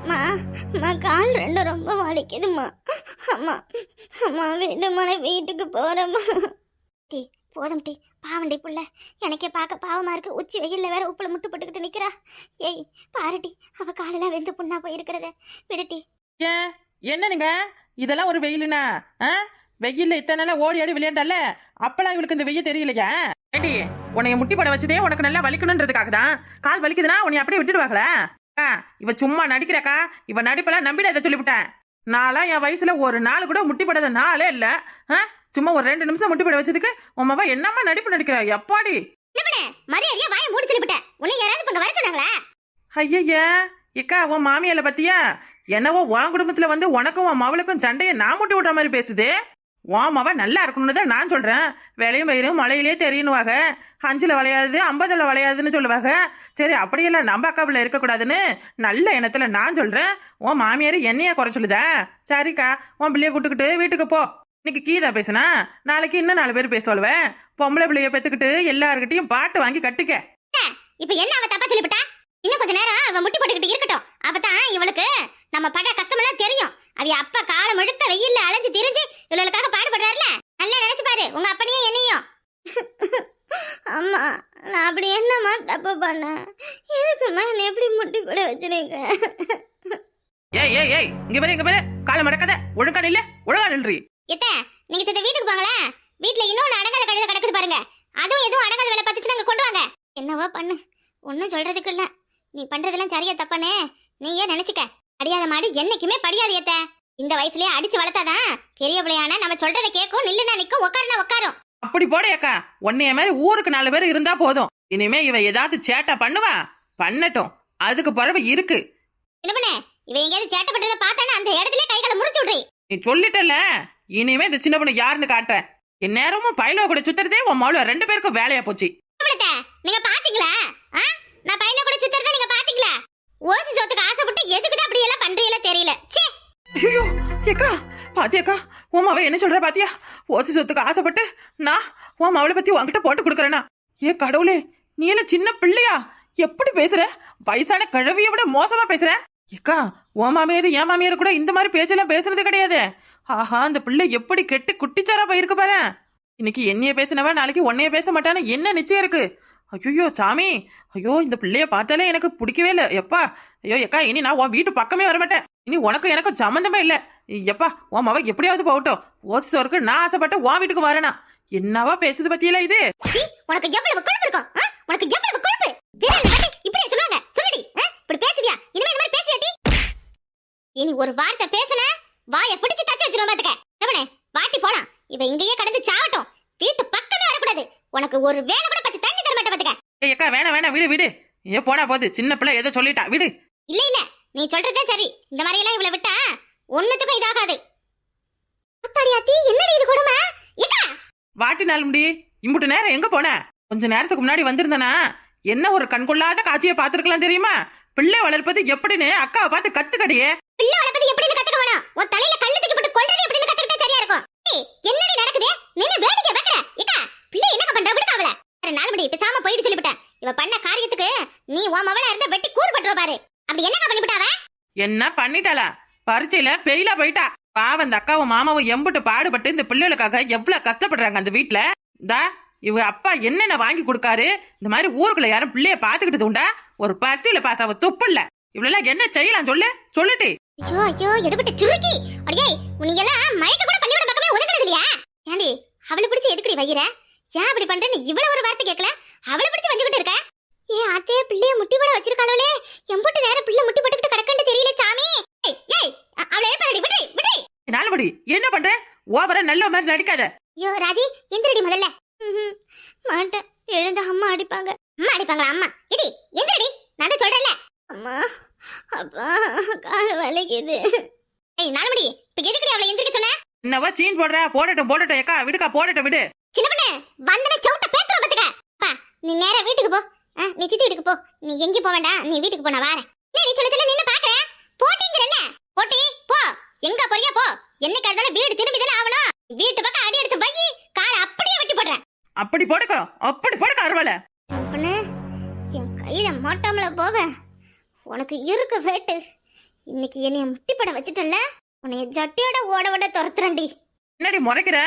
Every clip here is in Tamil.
அம்மா அம்மா கால் ரெண்டும் ரொம்ப வலிக்குதும்மா. அம்மா அம்மா விடுமான வீட்டுக்கு போறேம்மா. டீ போதும் டீ, பாவண்டி புள்ள, எனக்கே பார்க்க பாவமா இருக்கு. உச்சி வெயில்ல வேற உப்புல முட்டு போட்டுக்கிட்டு நிக்கிறா. ஏய் பாருட்டி, அவ காலெல்லாம் வெந்து புண்ணா போயிருக்கிறத விடுட்டி. ஏன் என்ன நீங்க இதெல்லாம் ஒரு வெயிலுனா? வெயில்ல இத்தனை நாளா ஓடி ஆடி விளையாண்டால, அப்பெல்லாம் இவளுக்கு இந்த வெயில் தெரியலையா? ஏடி, உன்னைய முட்டி பட வச்சதே உனக்கு நல்லா வலிக்கணுன்றதுக்காக தான். கால் வலிக்குதுன்னா உன்னை அப்படியே விட்டுடுவாங்களா? இவ சும்மா நடிக்கிறக்கா. இவ நடிப்பெல்லாம் நம்பிட இதை சொல்லிவிட்டேன். நான்லாம் என் வயசுல ஒரு நாள் கூட முட்டி படாத நாளே இல்ல. சும்மா ஒரு 2 நிமிஷம் முட்டி பட வச்சதுக்கு உமாவா என்னம்மா நடிப்பு நடிக்கிறா? எப்பாடி மரியாதையா வாயை மூடி சொல்லிவிட்டேன். உன்னை யாராவது இப்ப வர சொன்னாங்களா? ஐயா இக்கா, உன் மாமியால பத்தியா என்னவோ உன் குடும்பத்துல வந்து உனக்கும் உன் மவளுக்கும் சண்டைய நான் முட்டி விடுற மாதிரி பேசுது. உன் மவ நல்லா இருக்கணும்னு தான் நான் சொல்றேன். விளையும் பயிரும் மழையிலே தெரியுனுவாங்க. 5ல வளையாது 50ல வளையாதுன்னு சொல்லுவாங்க. சரி, அப்படியெல்லாம் நம்ம அக்காவில் இருக்கக்கூடாதுன்னு நல்ல எண்ணத்துல நான் சொல்றேன். உன் மாமியார் என்னையா குறை சொல்லுதா? சரிக்கா, உன் பிள்ளைய கூட்டுக்கிட்டு வீட்டுக்கு போ. இன்னைக்கு கீதா பேசுனா, நாளைக்கு இன்னும் 4 பேர் பேசுவாளுவேன். பொம்பளை பிள்ளைய பெத்துக்கிட்டு எல்லாருக்கிட்டையும் பாட்டு வாங்கி கட்டிக்க. இப்ப என்ன அவ தப்பா சொல்லிவிட்டா? இன்னும் கொஞ்ச நேரம் அவ முட்டி போட்டுக்கிட்டு இருக்கட்டும். அப்பதான் இவளுக்கு நம்ம பட கஷ்டமெல்லாம் தெரியும். அவ அப்பா காலம் முழுக்க வெயில்ல அலைஞ்சு திரிஞ்சு இவளுக்காக பாடுபடுறாருல, நல்லா நினைச்சு பாரு உங்க அப்பனையும் என்னையும். அம்மா, நான் அப்படி என்னம்மா தப்பு பண்ணேன்? எதுக்குமா என்ன எப்படி முட்டி போட வச்சிருக்க? ஏய் ஏய் ஏய், இங்க பாரு காலை மடக்காத. ஒழுங்கா நில்ல, ஒழுங்கா நில்றி. எத்த, நீங்க சித்த வீட்டுக்கு போங்களே. வீட்டுல இன்னொன்னு அடங்காத கழுத கிடக்குது பாருங்க. அதுவும் எதுவும் அடங்காத வேலை பார்த்துச்சு நாங்க கொண்டு வாங்க. என்னவோ பண்ணு, ஒன்னும் சொல்றதுக்கு இல்ல. நீ பண்றதெல்லாம் சரியா தப்பானே நீயே நினைச்சுக்க. படியாத மாடு என்னைக்குமே படியாது. ஏத்த, இந்த வயசுலயே அடிச்சு வளர்த்தாதான் பெரிய பிள்ளையான நம்ம சொல்றதை கேட்கும். நில்லுனா நிக்கும், உட்காருனா உட்காரும். அப்படி போடையக்கா, உன்னைய மாதிரி ஊருக்கு 4 பேர் இருந்தா போதும். இனிமே இவ ஏதாவது சேட்டை பண்ணுவா, பண்ணட்டும். அதுக்கு பிறகு இருக்கு. என்ன பண்ண, இவ எங்கேயாவது சேட்டை பண்றத பார்த்தானா அந்த இடத்துல கைகளை முறிச்சு விடுறீ. நீ சொல்லிட்டல, இனிமே இந்த சின்ன பொண்ணு யாருன்னு காட்டுறேன். என் நேரமும் பயில கூட சுத்துறதே உன் மவுள 2 பேருக்கும் வேலையா போச்சு. நீங்க பாத்தீங்களா? நான் பையில கூட சுத்துறத நீங்க பாத்தீங்களா? ஓசி சோத்துக்கு ஆசைப்பட்டு எதுக்குதான் அப்படி எல்லாம் பண்றீங்களோ தெரியல. ஐயோ ஏக்கா, பாத்தியாக்கா உன் மாவ என்ன சொல்ற பாத்தியா? ஓசி சொத்துக்கு ஆசைப்பட்டு நான் உன் மாவளை பத்தி உன்கிட்ட போட்டு கொடுக்கறேனா? ஏ கடவுளே, நீ என்ன சின்ன பிள்ளையா? எப்படி பேசுற? வயசான கிழவிய விட மோசமா பேசுற. ஏக்கா, உன் மாமியாரு என் மாமியாரு கூட இந்த மாதிரி பேச்செல்லாம் பேசுறது கிடையாது. ஆஹா, அந்த பிள்ளை எப்படி கெட்டு குட்டிச்சாரா போயிருக்கு பாரு. இன்னைக்கு என்னைய பேசினவ நாளைக்கு உன்னைய பேச மாட்டான்னு என்ன நிச்சயம் இருக்கு? ஐயோ சாமி, ஐயோ இந்த பிள்ளைய பார்த்தாலே எனக்கு பிடிக்கவே இல்லை. எப்பா, ஐயோ ஏக்கா, இனி நான் உன் வீட்டு பக்கமே வரமாட்டேன். இனி உனக்கும் எனக்கும் சம்மந்தமே இல்ல. எப்பா, உன் மவ எப்படியாவது போகட்டும். ஓசோருக்கு நான் ஆசைப்பட்டு உன் வீட்டுக்கு வரேனா? என்னவா பேசுது பத்தியில இது? உனக்கு எவ்வளவு கொழுப்பு இருக்கும்? உனக்கு எவ்வளவு கொழுப்பு? இப்படி சொல்லுவாங்க சொல்லுடி. இப்படி பேசுவியா? இனிமே இந்த மாதிரி பேசியாட்டி இனி ஒரு வார்த்தை பேசுன வாயை பிடிச்சு தச்சு வச்சிருவோம். பாத்துக்க நவனே, வாட்டி போலாம். இவ இங்கேயே கடந்து சாவட்டும். வீட்டு பக்கமே வரக்கூடாது. உனக்கு ஒரு வேலை கூட பத்தி தண்ணி தர மாட்டேன். பாத்துக்க. ஏக்கா, வேணாம் விடு விடு. ஏ போனா போது, சின்ன பிள்ளை ஏதோ சொல்லிட்டா விடு. இல்ல இல்ல, நீ சொல்றதே சரி. இந்த மாதிரி எல்லாம் இவளை விட்டா ஒண்ணுத்துக்கும் இதாகாது. அத்தாடியாத்தி, என்னடி இது கொடுமை? ஏக்கா, வாட்டினாலும் முடி. இம்புட்டு நேரம் எங்க போன? கொஞ்ச நேரத்துக்கு முன்னாடி வந்திருந்தனா என்ன ஒரு கண்கொள்ளாத காட்சியை பாத்துருக்கலாம் தெரியுமா? பிள்ளை வளர்ப்பது எப்படின்னு அக்காவை பார்த்து கத்துக்கடியே. பிள்ளை வளர்ப்பது எப்படின்னு கத்துக்க வேணாம். உன் தலையில கல்லு தூக்கி போட்டு கொல்றது எப்படின்னு கத்துக்கிட்டா சரியா இருக்கும். என்னடி நடக்குது? நின்னு வேடிக்கை பார்க்கற. ஏக்கா, பிள்ளை என்ன பண்ற? விடுங்க அவள. 2 நாள் முடி பேசாம போயிட்டு சொல்லிவிட்டேன். இவ பண்ண காரியத்துக்கு நீ உன் மவளா இருந்தா வெட்டி கூறு பண்றோ பாரு. அப்படி என்ன பண்ணிவிட்டாவ? என்ன பண்ணிட்டாளா? பரீட்சையில பெயிலா போயிட்டா. பாவம், அந்த அக்காவும் மாமாவும் எம்புட்டு பாடுபட்டு இந்த பிள்ளைகளுக்காக எவ்வளவு கஷ்டப்படுறாங்க அந்த வீட்டுல. இந்தா இவ அப்பா என்னென்ன வாங்கி கொடுக்காரு. இந்த மாதிரி ஊருக்குள்ள யாரும் பிள்ளைய பாத்துக்கிட்டது உண்டா? ஒரு பரீட்சையில பாஸ் அவ துப்பு இல்ல. இவ்வளவு என்ன செய்யலாம் சொல்லுட்டு. ஐயோ ஐயோ, எடுபட்டு சுருக்கி. அடியே, உன்னையெல்லாம் மயக்க கூட பள்ளியோட பக்கமே ஒதுக்குறது இல்லையா? ஏண்டி, அவளை பிடிச்சி எதுக்குடி வைக்கிற? ஏன் அப்படி பண்றேன்னு இவ்வளவு ஒரு வார்த்தை கேட்கல. அவளை பிடிச்சி வந்துகிட்டு இருக்க. ஏன் அத்தையே பிள்ளைய முட்டி போட வச்சிருக்காளே? எம்புட்டு நேரம் பிள்ளை முட்டி போட்டுக்கிட்டு கிடக்கன்னு தெரியல சாமி. ஏய், அவளை ஏற்பாடி விடு விடு. நாலுபடி என்ன பண்ற? ஓவரா நல்ல மாதிரி நடிக்காத. ஐயோ ராஜி, எந்திரடி முதல்ல. மாட்டேன், எழுந்த அம்மா அடிப்பாங்க. அம்மா அடிப்பாங்களா? அம்மா இடி, எந்திரடி. நான் தான் சொல்றேன்ல. அம்மா, அப்பா, கால் வலிக்குது. ஏய் நாலுமடி, இப்ப எதுக்குடி அவளை எந்திரிக்க சொன்ன? என்னவா சீன் போடுற? போடட்டும் ஏக்கா, விடுக்கா, போடட்டும் விடு. சின்ன பொண்ணு, வந்தன சவுட்ட பேத்துற பாத்துக்க. அப்பா, நீ நேரா வீட்டுக்கு போ. நீ சித்தி வீட்டுக்கு போ. நீ எங்க போக வேண்டாம், நீ வீட்டுக்கு போ. நான் வரேன். நீ சொல்ல நின்னு பாக்குறேன். போட்டிங்கறல்ல, போட்டி போ. எங்க போறியா போ. என்னைக்கு இருந்தாலும் வீடு திரும்பி தானே ஆகணும். வீட்டு பக்கம் அடி எடுத்து வை. கால அப்படியே வெட்டி போடுறேன். அப்படி போடுக்க அருவாள. பொண்ணு, என் கையில மாட்டாமல போவ. உனக்கு இருக்கு வேட்டு. இன்னைக்கு என்னைய முட்டி பட வச்சுட்டல, உன்னைய ஜட்டியோட ஓட ஓட துரத்துறேன்டி. என்னடி முறைக்கிற?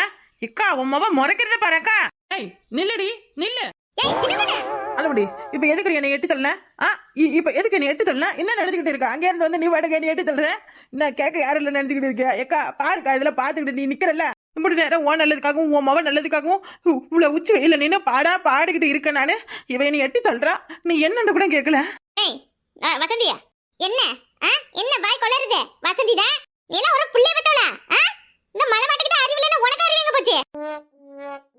இக்கா உன் மவ முறைக்கிறத பாருக்கா. ஏய் நில்லுடி நில்லு. ஏய் சின்னவனே, அளவுடி இப்ப எதுக்கு என்னை எட்டி தள்ளன? இப்ப எதுக்கு என்னை எட்டி தள்ளன? என்ன நினைச்சுக்கிட்டு இருக்க? அங்க இருந்து வந்து நீ வாடகை என்னை எட்டி தள்ளுற? என்ன கேட்க யாரும் இல்ல நினைச்சுக்கிட்டு இருக்க? ஏக்கா பாருக்கா, இதுல பாத்துக்கிட்டு நீ நிக்கிறல்ல, இப்படி நேரம் உன் நல்லதுக்காகவும் உன் மவ நல்லதுக்காகவும் இவ்வளவு உச்சி வெயில நின்று பாடிக்கிட்டு இருக்க நானு. இவ என்னை எட்டி தள்ளுறா, நீ என்னன்னு கூட கேட்கல. ஏய் வசந்தியா, என்ன என்ன பாய் கொளறுதே? வசந்திடா, நீலாம் ஒரு புள்ளைய பத்தவளா? இந்த மலை மாட்டுக்கிட்ட அறிவில்லைன்னா உனக்கு அறிவு எங்க போச்சு?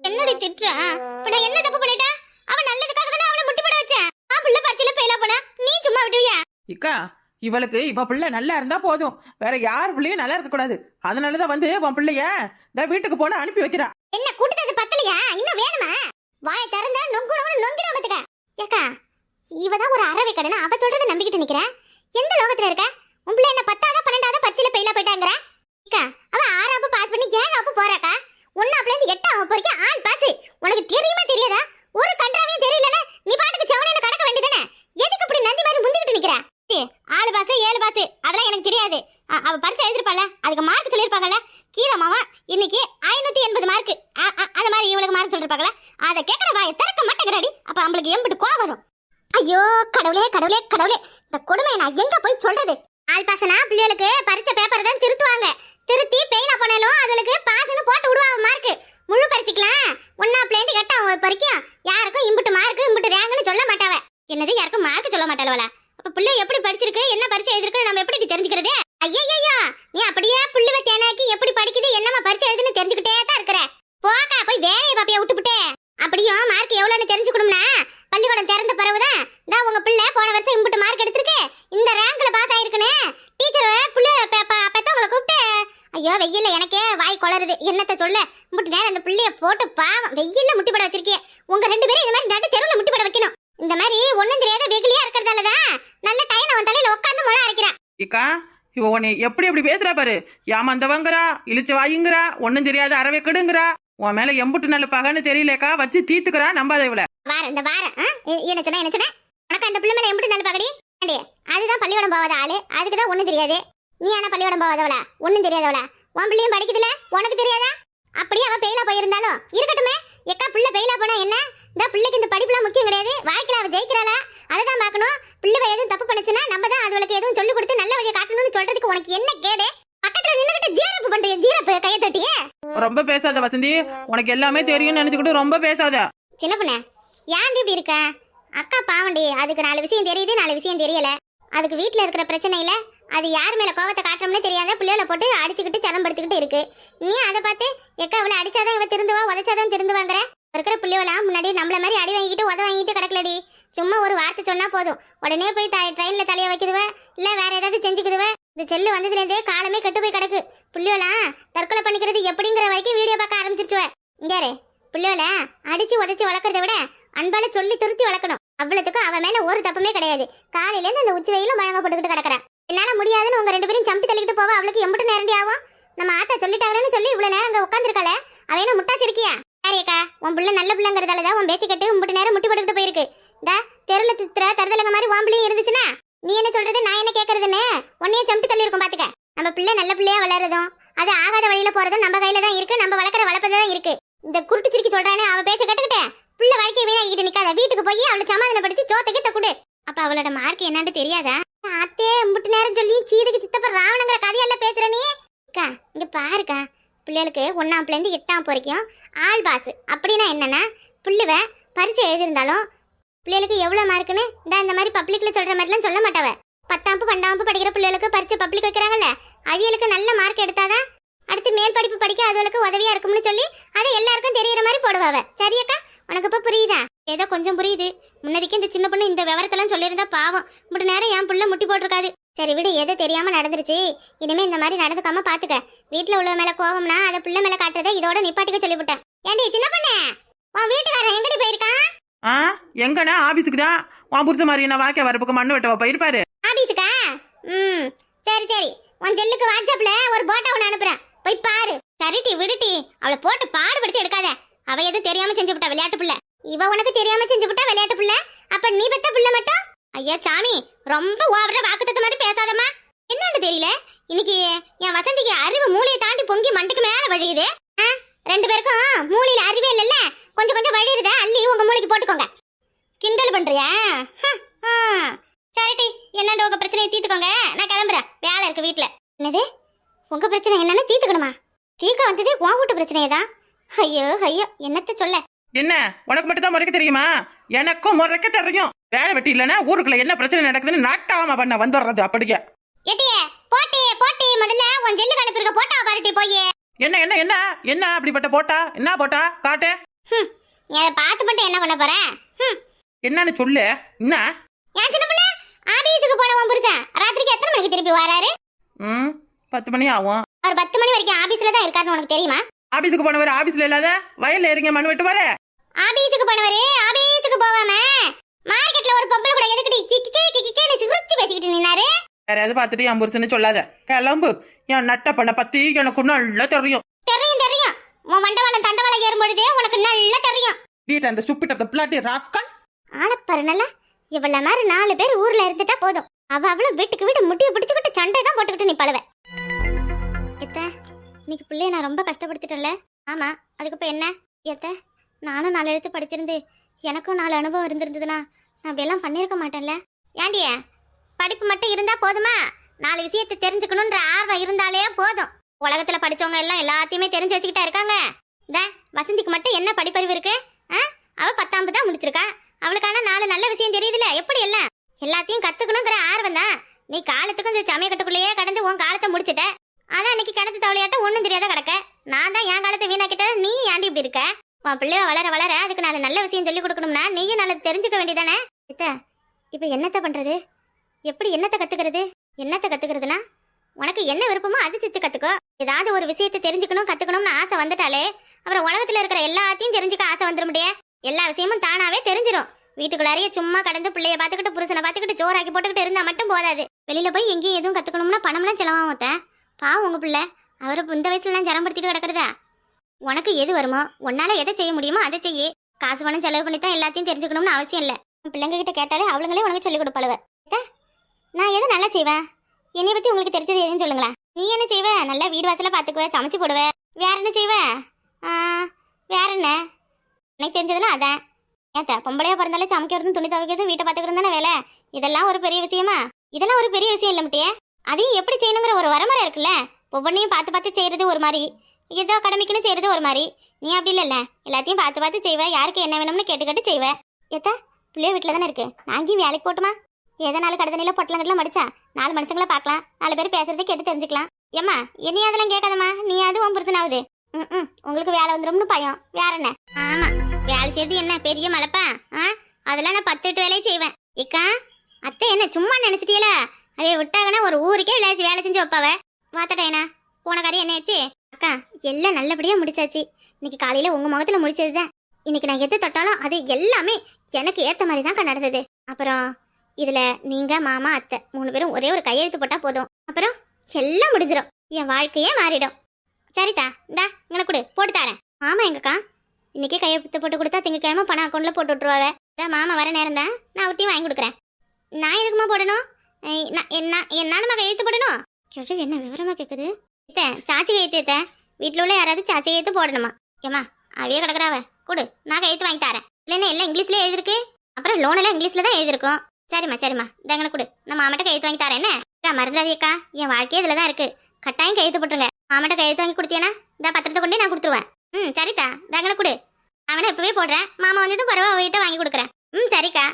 என்னடி திட்டுறா? இப்ப நான் என்ன தப்பு பண்ணிட்டா? அவன் நல்லதுக்காக தானே அவளை முட்டி போட வச்சேன். பிள்ளை பச்சையில பெயிலா போனா நீ சும்மா விடுவியா? இக்கா இவளுக்கு இவ பிள்ளை நல்லா இருந்தா போதும், வேற யார் பிள்ளையும் நல்லா இருக்க கூடாது. அதனாலதான் வந்து உன் பிள்ளைய இந்த வீட்டுக்கு போன அனுப்பி வைக்கிறா. என்ன கூட்டது பத்தலையா? இன்னும் வேணுமா? வாயை திறந்தா நொங்குனவனு நொங்கிடும் பத்துக்க. ஏக்கா இவதான் ஒரு அறவை கடனை அவ சொல்றதை நம்பிக்கிட்டு நிக்கிறேன். எந்த லோகத்துல இருக்க? உன் பிள்ளை என்ன 10ஆவது 12ஆவது பச்சையில பெயிலா போயிட்டாங்கற? அக்கா அவ 6ஆவது பாஸ் பண்ணி 7ஆவது போறாக்கா. 1ஆவதுல இருந்து 8ஆவது வரைக்கும் ஆள் பாஸ். உனக்கு தெரியுமா தெரியாதா? ஒரு கன்றாவையும் தெரியலல, நீ பாட்டுக்கு செவனேன்னு கடக்க வேண்டியதானே? எதுக்கு இப்படி நந்தி மாதிரி முந்திக்கிட்டு நிக்கிற? 6 பாஸ் 7 பாஸ் அதெல்லாம் எனக்கு தெரியாது. அவ பரிசை எழுதிருப்பாள, அதுக்கு மார்க் சொல்லிருப்பாங்கல்ல. கீழ மாமா இன்னைக்கு 580 மார்க், அந்த மாதிரி இவளுக்கு மார்க் சொல்லிருப்பாங்கல்ல. அதை கேட்கற வாயை திறக்க மாட்டேங்கிறாடி. அப்ப அவளுக்கு எம்பிட்டு கோவம் வரும். ஐயோ கடவுளே கடவுளே கடவுளே, இந்த கொடுமையை நான் எங்க போய் சொல்றது? ஆள் பாசனா பிள்ளைகளுக்கு பரிச்சை பேப்பர் தான் திருத்துவாங்க. திருத்தி பெயிலா போனாலும் அதுக்கு பாஸ்னு போட்டு விடுவாங்க மார்க். முழு பரிச்சுக்கலாம் 1ஆவதுல இருந்து 8ஆவது வரைக்கும் யாருக்கும் இம்புட்டு மார்க் இம்புட்டு ரேங்க்னு சொல்ல மாட்டாவ. என்னது யாருக்கும் மார்க் சொல்ல மாட்டாளவளா? அப்ப பிள்ளை எப்படி படிச்சிருக்கு, என்ன பரிச்சை எழுதிருக்கு நம்ம எப்படி தெரிஞ்சுக்கிறது? ஐயய்யோ, நீ அப்படியே புள்ளுவ தேனாக்கி எப்படி படிக்குது என்னமா பரிச்சை எழுதுன்னு தெரிஞ்சுக்கிட்டே தான் இருக்கிற. போக்கா போய் வேலையை பாப்பியா விட்டுப்புட்டே. அப்படியும் மார்க் எவ்வளவுன்னு தெரிஞ்சுக்கணும்னா பள்ளிக்கூடம் திறந்த பிறகுதான் தான் உங்க பிள்ளை போன வருஷம் இம்புட்டு மார்க் எடுத்திருக்கு, இந்த ரேங்க்ல பாஸ் ஆயிருக்குன்னு டீச்சர் புள்ள பெத்தவங்களை கூப்பிட்டு, ஐயோ வெயில்ல எனக்கே வாய் கொளருது என்னத்த சொல்ல. முட்டு நேரம் அந்த பிள்ளைய போட்டு பாவம் வெயில்ல முட்டி போட வச்சிருக்கே. உங்க 2 பேரும் இந்த மாதிரி நடு தெருவுல முட்டி போட வைக்கணும். இந்த மாதிரி ஒண்ணும் தெரியாத வெகுலியா இருக்கிறதாலதான் நல்ல டைம் அவன் தலையில உட்காந்து முளை அரைக்கிறான். இக்கா இவ உன்னை எப்படி பேசுறா பாரு. ஏமாந்தவங்கிறா, இழிச்சு வாயுங்கிறா, ஒன்னும் தெரியாத அறவே கெடுங்கிறா. உன் மேல எம்புட்டு நல்ல பகன்னு தெரியலக்கா, வச்சு தீத்துக்கிறா. நம்பாத இவள. இந்த வாரம் என்ன சொன்ன உனக்கு அந்த பிள்ளை மேல எம்புட்டு நல்ல பகடி? அதுதான் பள்ளிக்கூடம் போவாத ஆளு, அதுக்குதான் ஒண்ணும் தெரியாது. நீ ஆனா பள்ளிக்கூடம் போவாதவளா, ஒண்ணும் தெரியாதவளா? உன் பிள்ளையும் படிக்குதுல, உனக்கு தெரியாதா? அப்படியே அவ பெயிலா போயிருந்தாலும் இருக்கட்டுமே. எக்கா பிள்ளை பெயிலா போனா என்ன? இந்த பிள்ளைக்கு இந்த படிப்புலாம் முக்கியம் கிடையாது. வாழ்க்கையில அவ ஜெயிக்கிறாளா அதான் பார்க்கணும். பிள்ளை எதுவும் தப்பு பண்ணுச்சுன்னா நம்ம தான் அதுகளுக்கு எதுவும் சொல்லி கொடுத்து நல்ல வழியை காட்டணும்னு சொல்றதுக்கு உனக்கு என்ன கேடு? பக்கத்துல நின்னுகிட்டு ஜீரப்பு பண்றீங்க, ஜீரப்பு கையை தட்டியே. ரொம்ப பேசாத வசந்தி, உனக்கு எல்லாமே தெரியும்னு நினைச்சுக்கிட்டு ரொம்ப பேசாத. சின்ன பொண்ணு ஏன்டி இப்படி இருக்க? அக்கா பாவண்டி, அதுக்கு 4 விஷயம் தெரியுது 4 விஷயம் தெரியல. அதுக்கு வீட்டுல இருக்கிற பிரச்சனையில அது யார் மேல கோவத்தை காட்டுறோம்னு தெரியாத பிள்ளைகளை போட்டு அடிச்சுக்கிட்டு சரம்படுத்திக்கிட்டு இருக்கு. நீ அதை பார்த்து எக்கா அவளை அடிச்சாதான் இவ திருந்துவா, உதச்சாதான் திருந்துவாங்கிற. இருக்கிற பிள்ளைவெல்லாம் முன்னாடி நம்மள மாதிரி அடி வாங்கிட்டு உத வாங்கிட்டு கிடக்கலடி. சும்மா ஒரு வார்த்தை சொன்னா போதும் உடனே போய் ட்ரெயின்ல தலைய வைக்குதுவ, இல்ல வேற ஏதாவது செஞ்சுக்குதுவ. இந்த செல்லு வந்ததுலேருந்தே காலமே கெட்டு போய் கிடக்கு. பிள்ளைவெல்லாம் தற்கொலை பண்ணிக்கிறது எப்படிங்கிற வரைக்கும் வீடியோ பார்க்க ஆரம்பிச்சிருச்சுவ. இங்காரு பிள்ளைவள அடிச்சு உதச்சி வளர்க்கறத விட அன்பால சொல்லி திருத்தி வளர்க்கணும். அவ்வளவுக்கு அவ மேல ஒரு தப்புமே கிடையாது. காலையில இருந்து அந்த உச்சி வெயிலும் முழங்கப்பட்டுக்கிட்டு கிடக்குறா. என்னால முடியாதுன்னு உங்க 2 பேரும் சம்பி தள்ளிக்கிட்டு போவா. அவளுக்கு எம்பிட்டு நேரண்டி ஆகும்? நம்ம ஆத்தா சொல்லிட்டாங்கன்னு சொல்லி இவ்வளவு நேரம் அங்க உட்காந்துருக்காளே, அவ என்ன முட்டாச்சு இருக்கியா? சரிக்கா உன் பிள்ளை நல்ல பிள்ளைங்கிறதாலதான் உன் பேச்சு கட்டு உம்பிட்டு நேரம் முட்டி போட்டுக்கிட்டு போயிருக்கு. இந்த தெருல தித்துற தருதலங்க மாதிரி உன் பிள்ளையும் இருந்துச்சுன்னா நீ என்ன சொல்றது நான் என்ன கேட்கறதுன்னு உன்னையே சம்பி தள்ளி இருக்கும் பாத்துக்க. நம்ம பிள்ளை நல்ல பிள்ளையா வளர்றதும் அது ஆகாத வழியில போறதும் நம்ம கையில தான் இருக்கு. நம்ம வளர்க்குற வளர்ப்பதான் இருக்கு. இந்த குருட்டு சிரிக்கி சொல்றானே அவ பேச்ச கேட்டுக்கிட்டே பிள்ளை வாழ்க்கையை வீணாக்கிட்டு நிக்காத. வீட்டுக்கு போய் அவளை சமாதானப்படுத்தி சோத்துக்கு தக்குடு. அப்ப அவளோட மார்க் என்னன்னு தெரியாதா? அத்தே முட்டு நேரம் சொல்லி சீதுக்கு சித்தப்ப ராவணங்கிற கதையெல்லாம் பேசுற நீ. அக்கா இங்க பாருக்கா, பிள்ளைகளுக்கு 1ஆவதுல இருந்து 8ஆவது வரைக்கும் ஆள் பாஸ். அப்படின்னா என்னன்னா பிள்ளைவ பரிச்சை எழுதிருந்தாலும் பிள்ளைகளுக்கு எவ்வளவு மார்க்குன்னு இந்த மாதிரி பப்ளிக்ல சொல்ற மாதிரிலாம் சொல்ல மாட்டாவ. 10ஆம் 12ஆம் படிக்கிற பிள்ளைகளுக்கு பரிச்சை பப்ளிக் வைக்கிறாங்கல்ல, அவியலுக்கு நல்ல மார்க் எடுத்தாதான் அடுத்து மேல் படிப்பு படிக்க அதுகளுக்கு உதவியா இருக்கும்னு சொல்லி அதை எல்லாருக்கும் தெரியற மாதிரி போடுவாவ. சரியக்கா உனக்கு இப்ப புரியுதா? ஏதோ கொஞ்சம் புரியுது. முன்னதிக்கு இந்த சின்ன பொண்ணு இந்த விவரத்தெல்லாம் சொல்லியிருந்தா பாவம் முட்டு நேரம் என் புள்ள முட்டி போட்டிருக்காது. சரி விடு, ஏதோ தெரியாம நடந்துருச்சு. இனிமே இந்த மாதிரி நடந்துக்காம பாத்துக்க. வீட்டுல உள்ள மேல கோவம்னா அதை பிள்ளை மேல காட்டுறதை இதோட நிப்பாட்டிக்க சொல்லிவிட்டேன். ஏண்டி சின்ன பொண்ணு உன் வீட்டுக்காரன் எங்கடி போயிருக்கான்? எங்கண்ணா ஆபீஸுக்கு தான். உன் புருஷ மாதிரி என்ன வாக்க வரப்புக்கு மண்ணு வெட்டவா போயிருப்பாரு. ஆபீஸுக்கா? சரி சரி, உன் செல்லுக்கு வாட்ஸ்அப்ல ஒரு போட்டோ ஒன்று அனுப்புறேன், போய் பாரு. சரிட்டி விடுட்டி, அவளை போட்டு பாடுபடுத்தி எடுக்காத. அவ எதுவும் தெரியாம செஞ்சு விட்டா விளையாட்டு பிள்ளை. இவ உனக்கு தெரியாம செஞ்சு விட்டா விளையாட்டு பிள்ளை. அப்ப நீ பெத்த பிள்ளை மட்டும் ஐயா சாமி ரொம்ப ஓவரா வாக்குத்தத்த மாதிரி பேசாதம்மா. என்ன தெரியல. இன்னைக்கு என் வசந்திக்கு அறிவு மூளையை தாண்டி பொங்கி மண்டைக்கு மேல வழியுது. ரெண்டு பேருக்கும் மூளையில அறிவே இல்லைல்ல, கொஞ்சம் கொஞ்சம் வழியுறத அள்ளி உங்க மூளைக்கு போட்டுக்கோங்க. கிண்டல் பண்றியா? சரிட்டி, என்னண்டு உங்க பிரச்சனையை தீர்த்துக்கோங்க. நான் கிளம்புறேன், வேலை இருக்கு வீட்டுல. என்னது, உங்க பிரச்சனை என்னன்னு தீர்த்துக்கணுமா? தீர்க்க வந்ததே உன் வீட்டு பிரச்சனையதான். ஐயோ ஐயோ, என்னத்த சொல்ல. என்ன உனக்கு மட்டும் தான் முறைக்க தெரியுமா? எனக்கும் முறைக்க தெரியும். வேலை வெட்டி இல்லைன்னா ஊருக்குள்ள என்ன பிரச்சனை நடக்குதுன்னு நாட்டாம பண்ண வந்துடுறது அப்படியே. எட்டியே போட்டி போட்டி, முதல்ல உன் ஜெல்லு கணக்கு போட்டா பாருட்டி போய். என்ன என்ன என்ன என்ன அப்படிப்பட்ட போட்டா? என்ன போட்டா காட்டு. நீ அதை பார்த்து மட்டும் என்ன பண்ண போற? என்னன்னு சொல்லு. என்ன ஏன் சின்ன பொண்ணு, ஆபீஸுக்கு போனவன் புருஷன் ராத்திரிக்கு எத்தனை மணிக்கு திருப்பி வராரு? 10 மணி ஆகும். அவர் 10 மணி வரைக்கும் ஆபீஸ்ல தான் இருக்காருன்னு உனக்கு தெரியுமா? ஆபீஸுக்கு போனவர் ஆபீஸ்ல இல்லாத வயல்ல இருங்க மண் வெட்டு வர. ஆபீஸுக்கு போனவரு ஆபீஸுக்கு போவாம மார்க்கெட்ல ஒரு பொம்பளை கூட எதுக்கிட்டு கிக்கே கிக்கேன்னு சிரிச்சு பேசிக்கிட்டு நின்னாரு. யாரையாவது பார்த்துட்டு என் புருஷன்னு சொல்லாத. கிளம்பு. என் நட்ட பண்ண பத்தி எனக்கு நல்லா தெரியும். தெரியும் தெரியும், உன் மண்டவாளம் தண்டவாளம் ஏறும்பொழுதே உனக்கு நல்லா தெரியும். வீட்டு அந்த சுப்பிட்ட பிளாட்டி ராஸ்கல் ஆளப்பாரு நல்லா. இவ்வளவு மாதிரி 4 பேர் ஊர்ல இருந்துட்டா போதும், அவளும் வீட்டுக்கு வீட்டு முட்டியை பிடிச்சுக்கிட்டு சண்டை தான் போட்டுக்கிட்டு நீ பழவ. இன்னைக்கு பிள்ளைய நான் ரொம்ப கஷ்டப்படுத்திட்டேன்ல. ஆமா, அதுக்கு இப்ப என்ன? நானும் 4 எழுத்து படிச்சிருந்து எனக்கும் 4 அனுபவம் இருந்திருந்ததுன்னா நான் அப்படியெல்லாம் பண்ணியிருக்க மாட்டேன்ல. ஏண்டிய, படிப்பு மட்டும் இருந்தா போதுமா? 4 விஷயத்தை தெரிஞ்சுக்கணுன்ற ஆர்வம் இருந்தாலே போதும். உலகத்துல படிச்சவங்க எல்லாம் எல்லாத்தையுமே தெரிஞ்சு வச்சுக்கிட்டா இருக்காங்க. வசந்திக்கு மட்டும் என்ன படிப்பறிவு இருக்கு? அவ 10ஆம் தான் முடிச்சிருக்கா. அவளுக்கான 4 நல்ல விஷயம் தெரியுதுல. எப்படி எல்லாம் எல்லாத்தையும் கத்துக்கணுங்கிற ஆர்வம் தான். நீ காலத்துக்கும் இந்த சமயக்கட்டுக்குள்ளேயே கடந்து உன் காலத்தை முடிச்சிட்ட. அதான் இன்னைக்கு கிணத்து தவளையாட்ட ஒன்றும் தெரியாத கிடக்க. நான் தான் என் காலத்தை வீணாக்கிட்ட, நீ ஏண்டி இப்படி இருக்க? உன் பிள்ளைய வளர வளர அதுக்கு 4 நல்ல விஷயம் சொல்லி கொடுக்கணும்னா நீயும் 4 தெரிஞ்சுக்க வேண்டியதானே. இப்ப என்னத்த பண்றது? எப்படி என்னத்தை கத்துக்கிறதுனா உனக்கு என்ன விருப்பமோ அது சித்து கத்துக்கோ. ஏதாவது ஒரு விஷயத்தை தெரிஞ்சுக்கணும் கத்துக்கணும்னு ஆசை வந்துட்டாலே அப்புறம் உலகத்துல இருக்கிற எல்லாத்தையும் தெரிஞ்சுக்க ஆசை வந்துட முடியாது. எல்லா விஷயமும் தானாவே தெரிஞ்சிடும். வீட்டுக்குள்ளாரையே சும்மா கடந்து பிள்ளைய பாத்துக்கிட்டு புருஷனை பாத்துக்கிட்டு சோறாக்கி போட்டுக்கிட்டு இருந்தா மட்டும் போதாது. வெளியில போய் எங்கேயும் எதுவும் கத்துக்கணும்னா பணம்லாம் செலவாகும். பாவம் உங்க பிள்ளை, அவரை இந்த வயசுலாம் ஜரம்படுத்திட்டு கிடக்குறதா? உனக்கு எது வருமோ, உன்னால எதை செய்ய முடியுமோ அதை செய்ய. காசு பணம் செலவு பண்ணித்தான் எல்லாத்தையும் தெரிஞ்சுக்கணும்னு அவசியம் இல்லை. பிள்ளைங்க கிட்ட கேட்டாலே அவளுங்களே உனக்கு சொல்லிக் கொடுப்பாளுவ. நான் எதை நல்லா செய்வேன்? என்னை பத்தி உங்களுக்கு தெரிஞ்சது எதுன்னு சொல்லுங்களா. நீ என்ன செய்வ? நல்லா வீடு வாசல பாத்துக்குவ, சமைச்சு போடுவ. வேற என்ன செய்வ? வேற என்ன? எனக்கு தெரிஞ்சதுலாம் அதான். பொம்பளையா பிறந்தாலே சமைக்கிறதும் துணி துவைக்கிறதும் வீட்டை பாத்துக்கிறது தானே வேலை. இதெல்லாம் ஒரு பெரிய விஷயமா? இதெல்லாம் ஒரு பெரிய விஷயம் இல்லை முட்டியே. அதையும் எப்படி செய்யணுங்கிற ஒரு வரமுறை இருக்குல்ல. ஒவ்வொன்றையும் பார்த்து பார்த்து செய்யறது ஒரு மாதிரி, ஏதோ கடமைக்குன்னு செய்யறது ஒரு மாதிரி. நீ அப்படி இல்லைல்ல, எல்லாத்தையும் பார்த்து பார்த்து செய்வ. யாருக்கு என்ன வேணும்னு கேட்டு செய்வ. பிள்ளைய வீட்டில் தானே இருக்கு, நாங்கேயும் வேலைக்கு போட்டுமா? எதனால கடத்தனையில பொட்டலங்கட்டலாம் மடிச்சா 4 மனுஷங்களை பார்க்கலாம், 4 பேர் பேசுறதை கேட்டு தெரிஞ்சுக்கலாம். ஏம்மா, என்னையும் அதெல்லாம் கேட்காதம்மா. நீ அது உன் புருஷனாவது. உங்களுக்கு வேலை வந்துடும்னு பயம், வேற என்ன? ஆமா, வேலை செய்து என்ன பெரிய மலைப்பா? அதெல்லாம் நான் 10 8 வேலையை செய்வேன். இக்கா, அத்தை என்ன சும்மா நினைச்சிட்டீங்களா? அதைய விட்டாங்கன்னா ஒரு ஊருக்கே வேலை செஞ்சு வைப்பாவ. வாத்தட்டேனா போன காரியம் என்ன ஆச்சு? அக்கா, எல்லாம் நல்லபடியா முடிச்சாச்சு. இன்னைக்கு காலையில உங்க முகத்துல முடிச்சதுதான். இன்னைக்கு நான் எது தொட்டாலும் அது எல்லாமே எனக்கு ஏத்த மாதிரி தான் நடந்தது. அப்புறம் இதுல நீங்க மாமா அத்தை 3 பேரும் ஒரே ஒரு கையெழுத்து போட்டா போதும், அப்புறம் எல்லாம் முடிஞ்சிடும். என் வாழ்க்கையே மாறிடும். சரிதா, இந்தா இங்கே கொடு, போட்டு தரேன். மாமா எங்கக்கா? இன்னைக்கே கையெழுத்து போட்டு கொடுத்தா திங்கக்கிழமை பணம் அக்கௌண்ட்ல போட்டு விட்டுருவாங்க. மாமா வர நேரம் தான், நான் ஒட்டியும் வாங்கி கொடுக்குறேன். நான் எதுக்குமா போடணும்? நானுமா கையெழுத்து போடணும்? கேட்டு என்ன விவரமா கேட்குது? சாச்சி கையெழுத்து வீட்டில் உள்ள யாராவது சாச்சி கையெழுத்து போடணுமா? ஏமா அவையே கிடக்குறாவ, கொடு, நான் கையெழுத்து வாங்கி தரேன். இல்லைன்னா எல்லாம் இங்கிலீஷ்ல எழுதிருக்கு, அப்புறம் லோன் எல்லாம் இங்கிலீஷ்ல தான் எழுதிருக்கும். சரிம்மா இந்தங்களை கொடு, நான் மாமாட்ட கையெழுத்து வாங்கி தரேன். என்ன மறந்துடாதீக்கா, என் வாழ்க்கையே இதுல தான் இருக்கு. கட்டாயம் கையெழுத்து போட்டுருங்க. மாமாட்ட கையெழுத்து வாங்கி கொடுத்தியனா இந்த பத்திரத்தை கொண்டே நான் கொடுத்துருவேன். சரிதா, இந்தங்களை கொடு, அவனை இப்பவே போடுறேன். மாமா வந்ததும் பரவா அவகிட்ட வாங்கி கொடுக்குறேன். சரிக்கா.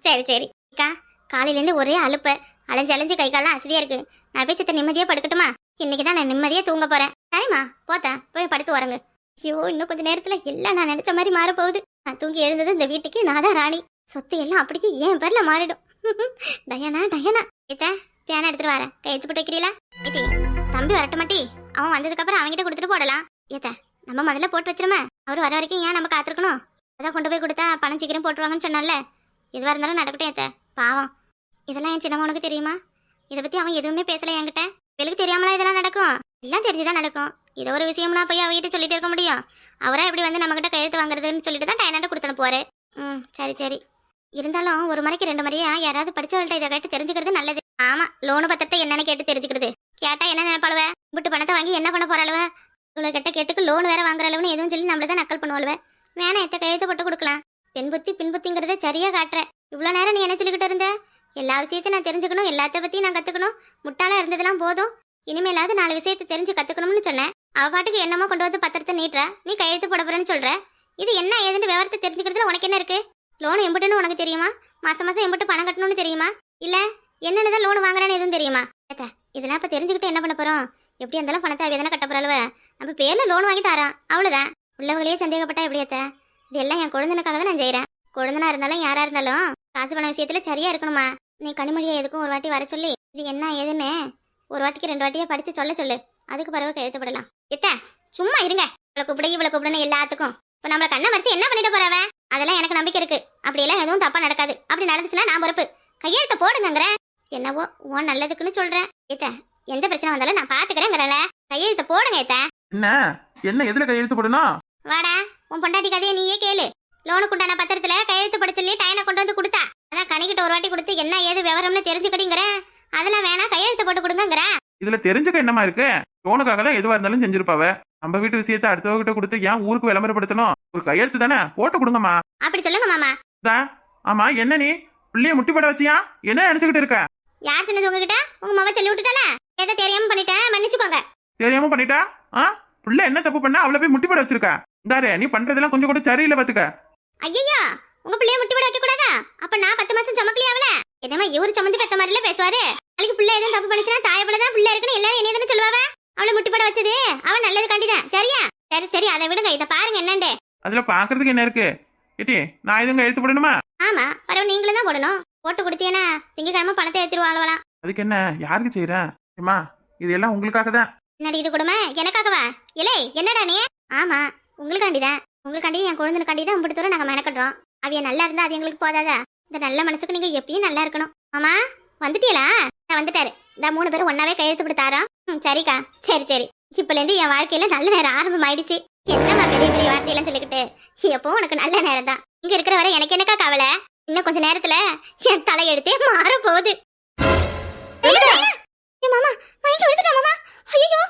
சரி அக்கா, காலையிலேருந்து ஒரே அலுப்பு, அலைஞ்சு கை காலெல்லாம் அசதியா இருக்கு. நான் போய் சித்த நிம்மதியா படுக்கட்டுமா? இன்னைக்கு தான் நான் நிம்மதியா தூங்க போறேன். சரிம்மா, போத்தா போய் படுத்து வரங்க. ஐயோ, இன்னும் கொஞ்ச நேரத்துல எல்லாம் நான் நினைச்ச மாதிரி மாற போகுது. நான் தூங்கி எழுந்தது இந்த வீட்டுக்கு நான் தான் ராணி. சொத்து எல்லாம் அப்படியே என் பேர்ல மாறிடும். டயானா பேனா எடுத்துட்டு வரேன். கையெழுத்து போட்டு வைக்கிறீங்களா? தம்பி வரட்ட மாட்டி, அவன் வந்ததுக்கு அப்புறம் அவன்கிட்ட கொடுத்துட்டு போடலாம். நம்ம முதல்ல போட்டு வச்சிருமே, அவர் வர வரைக்கும் ஏன் நம்ம காத்திருக்கணும்? அதான் கொண்டு போய் கொடுத்தா பணம் சீக்கிரம் போட்டுருவாங்கன்னு சொன்னால, எதுவா இருந்தாலும் நடக்கட்டும். பாவம், இதெல்லாம் என் சின்னம்மா உனக்கு தெரியுமா? இதை பத்தி அவன் எதுவுமே பேசல என்கிட்ட. வெளுக்கு தெரியாமலா இதெல்லாம் நடக்கும்? எல்லாம் தெரிஞ்சுதான் நடக்கும். ஏதோ ஒரு விஷயம்னா போய் அவகிட்ட சொல்லிட்டு இருக்க முடியும்? அவரா இப்படி வந்து நம்ம கிட்ட கையெழுத்து வாங்குறதுன்னு சொல்லிட்டு தான் டைனாட்ட கொடுத்துட்டு போரு. சரி. இருந்தாலும் ஒரு முறைக்கு 2 முறையா யாராவது படிச்சவள்கிட்ட இதை கேட்டு தெரிஞ்சுக்கிறது நல்லது. ஆமா, லோனு பத்திரத்தை என்னன்னு கேட்டு தெரிஞ்சுக்கிறது கேட்டா என்ன நினைப்பாளுவ? விட்டு பணத்தை வாங்கி என்ன பண்ண போறாளுவ? இவ்வளவு கெட்ட கேட்டுக்கு லோன் வேற வாங்குறாளுவன்னு எதுவும் சொல்லி நம்மள தான் நக்கல் பண்ணுவாளுவ. வேணா எத்த கையெழுத்து போட்டு கொடுக்கலாம். பெண் புத்தி பின் புத்திங்கிறத சரியா காட்டுற. இவ்வளவு நேரம் நீ என்ன சொல்லிக்கிட்டு இருந்த? எல்லா விஷயத்தையும் நான் தெரிஞ்சுக்கணும், எல்லாத்த பத்தியும் நான் கத்துக்கணும். முட்டாளா இருந்ததெல்லாம் போதும், இனிமேலாவது 4 விஷயத்தை தெரிஞ்சு கத்துக்கணும்னு சொன்னேன். அவ பாட்டுக்கு என்னமோ கொண்டு வந்து பத்திரத்தை நீட்டுற, நீ கையெழுத்து போட போறேன்னு சொல்ற. இது என்ன ஏதுன்னு விவரத்தை தெரிஞ்சுக்கிறதுல உனக்கு என்ன இருக்கு? லோன் எம்பிட்டுன்னு உனக்கு தெரியுமா? மாசம் மாசம் எம்பிட்டு பணம் கட்டணும்னு தெரியுமா? இல்ல என்னென்னதான் லோன் வாங்குறான்னு எதுவும் தெரியுமா? இதெல்லாம் இப்ப தெரிஞ்சுக்கிட்டு என்ன பண்ண போறோம்? எப்படி இருந்தாலும் பணத்தை அவ தானே கட்ட போறாளுவ. நம்ம பேர்ல லோன் வாங்கி தரான், அவ்வளவுதான். உள்ளவங்களையே சந்தேகப்பட்டா எப்படி அத்த? இது எல்லாம் என் குழந்தைனுக்காக தான் நான் செய்யறேன். குழந்தைனா இருந்தாலும் யாரா இருந்தாலும் காசு பண விஷயத்துல சரியா இருக்கணுமா? நீ கனிமொழியை எதுக்கும் ஒரு வாட்டி வர சொல்லி இது என்ன ஏதுன்னு ஒரு வாட்டிக்கு 2 வாட்டியா படிச்சு சொல்ல சொல்லு. அதுக்கு பிறகு கையெழுத்துப்படலாம். எத்த சும்மா இருங்க. இவ்வளவு கூப்பிடணும் எல்லாத்துக்கும். இப்ப நம்மள கண்ணை மறைச்சு என்ன பண்ணிட்டு போறவ? அதெல்லாம் எனக்கு நம்பிக்கை இருக்கு. அப்படியெல்லாம் எதுவும் தப்பா நடக்காது. அப்படி நடந்துச்சுன்னா நான் பொறுப்பு. கையெழுத்த போடுங்கிறேன். என்னவோ உன் நல்லதுக்குன்னு சொல்றேன். ஏத்த எந்த பிரச்சனை வந்தாலும் நான் பாத்துக்கிறேங்கிறல. கையெழுத்த போடுங்க ஏத்த. என்ன எதுல கையெழுத்து போடணும்? வாடா, உன் பொண்டாட்டி கதையை நீயே கேளு. லோனுக்கு உண்டான பத்திரத்துல கையெழுத்து போட சொல்லி டைனை கொண்டு வந்து கொடுத்தா. அதான் கணிக்கிட்ட ஒரு வாட்டி கொடுத்து என்ன ஏது விவரம்னு தெரிஞ்சுக்கிட்டீங்கிறேன். அதெல்லாம் வேணா கையெழுத்து போட்டு கொடுங்கிறேன். இதுல தெரிஞ்சுக்க என்னமா இருக்கு? லோனுக்காக தான் எதுவா இருந்தாலும் செஞ்சிருப்பாவ. நம்ம வீட்டு விஷயத்தை அடுத்தவகிட்ட கொடுத்து ஏன் ஊருக்கு விளம்பரப்படுத்தணும்? ஒரு கையெழுத்து தானே போட்டு கொடுங்கம்மா. அப்படி சொல்லுங்க மாமா. ஆமா, என்ன நீ பிள்ளைய முட்டி போட வச்சியா? என்ன நினைச்சுக்கிட்டு இருக்க? யார் சொன்னது உங்ககிட்ட? உங்க மாமா சொல்லி விட்டுட்டால? ஏதோ தெரியாம பண்ணிட்டேன், மன்னிச்சுக்கோங்க. தெரியாம பண்ணிட்டா? பிள்ளை என்ன தப்பு பண்ணா அவளை போய் முட்டி போட வச்சிருக்க? இந்தாரு, நீ பண்றதெல்லாம் கொஞ்சம் கூட சரியில்லை பாத்துக்க. ஐயா, உங்க பிள்ளைய முட்டி போட வைக்க கூடாதா? அப்ப நான் 10 மாசம் சமக்கலையா அவள? என்னமா இவரு சம்மந்தி பெத்த மாதிரில பேசுவாரு? நாளைக்கு பிள்ளை எதுவும் தப்பு பண்ணிச்சுன்னா தாயப்பலதான் பிள்ளை இருக்குன்னு எல்லாரும் என்ன தானே சொல்லுவாவ? அவளை முட்டி போட வச்சது அவன் நல்லது கண்டிதான். சரியா? சரி அதை விடுங்க. இதை பாருங்க என்னண்டு. அதுல பாக்குறதுக்கு என்ன இருக்கு? ஏட்டி, நான் எதுவும் எழுத்து போடணுமா? ஆமா, பரவாயில்ல, நீங்களும் தான் போடணும். போட்டு கொடுத்தீங்கன்னா திங்கக்கிழமை பணத்தை எடுத்துருவாங்களாம். அதுக்கு என்ன, யாருக்கு செய்யறேன்? ஏமா, இது எல்லாம் உங்களுக்காக தான். என்னடி இது கொடுமை? எனக்காகவா? இலே என்னடா நீ? ஆமா, உங்களுக்காண்டிதான். உங்களுக்காண்டி என் குழந்தைக்காண்டி தான் இப்படி தூரம் நாங்க மெனக்கட்டுறோம். அவைய நல்லா இருந்தா அது எங்களுக்கு போதாதா? இந்த நல்ல மனசுக்கு நீங்க எப்பயும் நல்லா இருக்கணும். ஆமா, வந்துட்டீங்களா? நான் வந்துட்டாரு. இந்த 3 பேரும் ஒன்னாவே கையெழுத்து போட்டுத்தாரோம். சரிக்கா, சரி. இப்பல இருந்து என் வாழ்க்கையில நல்ல நேரம் ஆரம்பம் ஆயிடுச்சு. என்னமா பெரிய பெரிய வார்த்தையெல்லாம் சொல்லிக்கிட்டு? எப்போ உனக்கு நல்ல நேரம் தான். இங்க இருக்கிற வரை எனக்கு என்னக்கா கவலை? இன்னும் கொஞ்ச நேரத்துல என் தலையெடுத்தே மாற போகுது. மாமா, வாங்கி விழுந்துட்டா மாமா. ஐயோ,